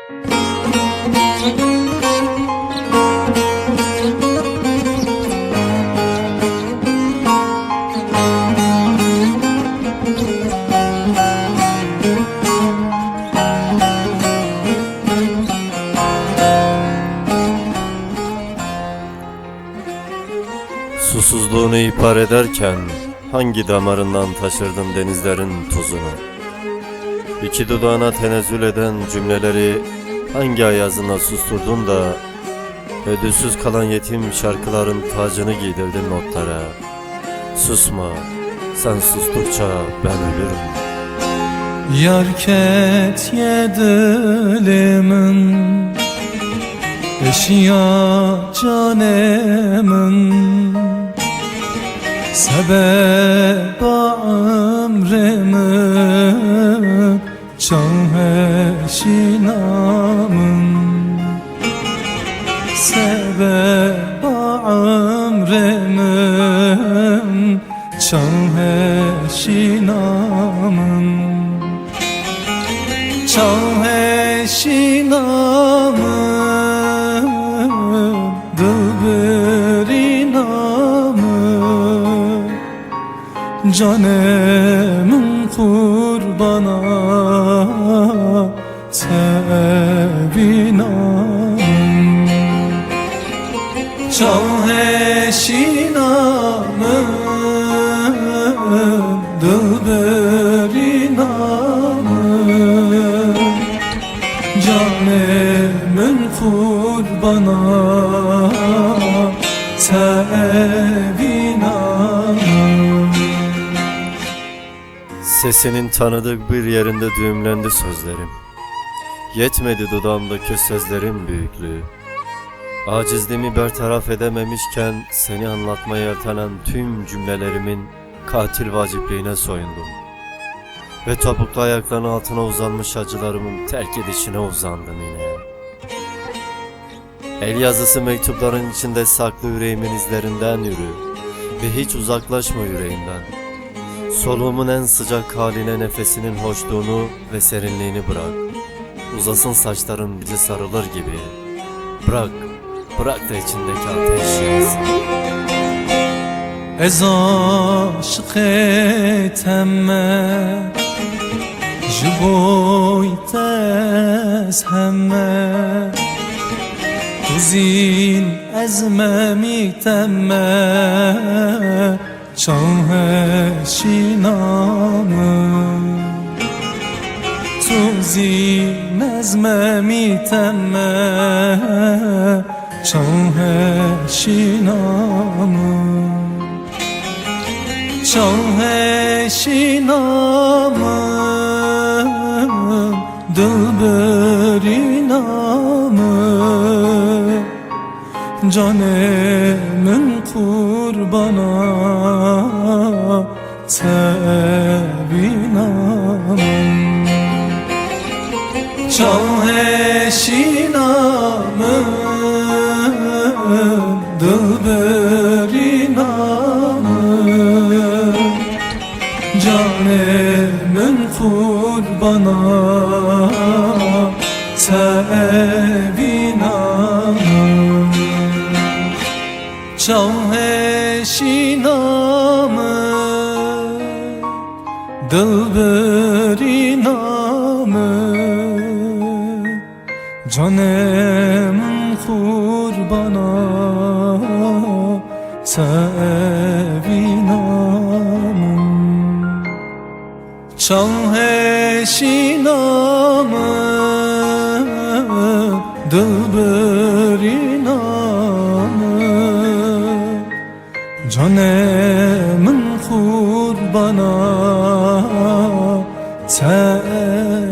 Susuzluğunu ihbar ederken hangi damarından taşırdın denizlerin tozunu? İki dudağına tenezzül eden cümleleri hangi ayazına susturdun da ödülsüz kalan yetim şarkıların tacını giydirdin notlara? Susma, sen sustukça ben ölürüm. Yar ketye dilimin, eşya canemin, sebep ömrümün, can eşinamın. Sebep ömrümün, can eşinamın. Can eşinamın, dilberinamın, canemin kurbana sevinamın. Can eşinamın, dilberinamın, canemin kurbana sevinamın. Sesinin tanıdık bir yerinde düğümlendi sözlerim. Yetmedi dudağımdaki sözlerin büyüklüğü. Acizliğimi bertaraf edememişken seni anlatmaya yeltenen tüm cümlelerimin katil vacipliğine soyundum. Ve topuklu ayaklarının altına uzanmış acılarımın terk edişine uzandım yine. El yazısı mektupların içinde saklı yüreğimin izlerinden yürü ve hiç uzaklaşma yüreğimden. Soluğumun en sıcak haline nefesinin hoşluğunu ve serinliğini bırak. Uzasın saçların bizi sarılır gibi. Bırak da içindeki ateş yansın. Ez aşık etemme, ji boy tez hemme, tu zin ez memi temme, can eşinamın. Tu zin ez memi temme, can eşinamın. Can eşinamın, dilberinamın, canemin kurbana sevinamın. Can eşinamın, dilberinamın, canemin kurbana sevinamın. Can eşinamın, dilberinamın, canemin kurbana sevinamın. Can eşinamın, dilberinamın, canemin kurbana sevinamın.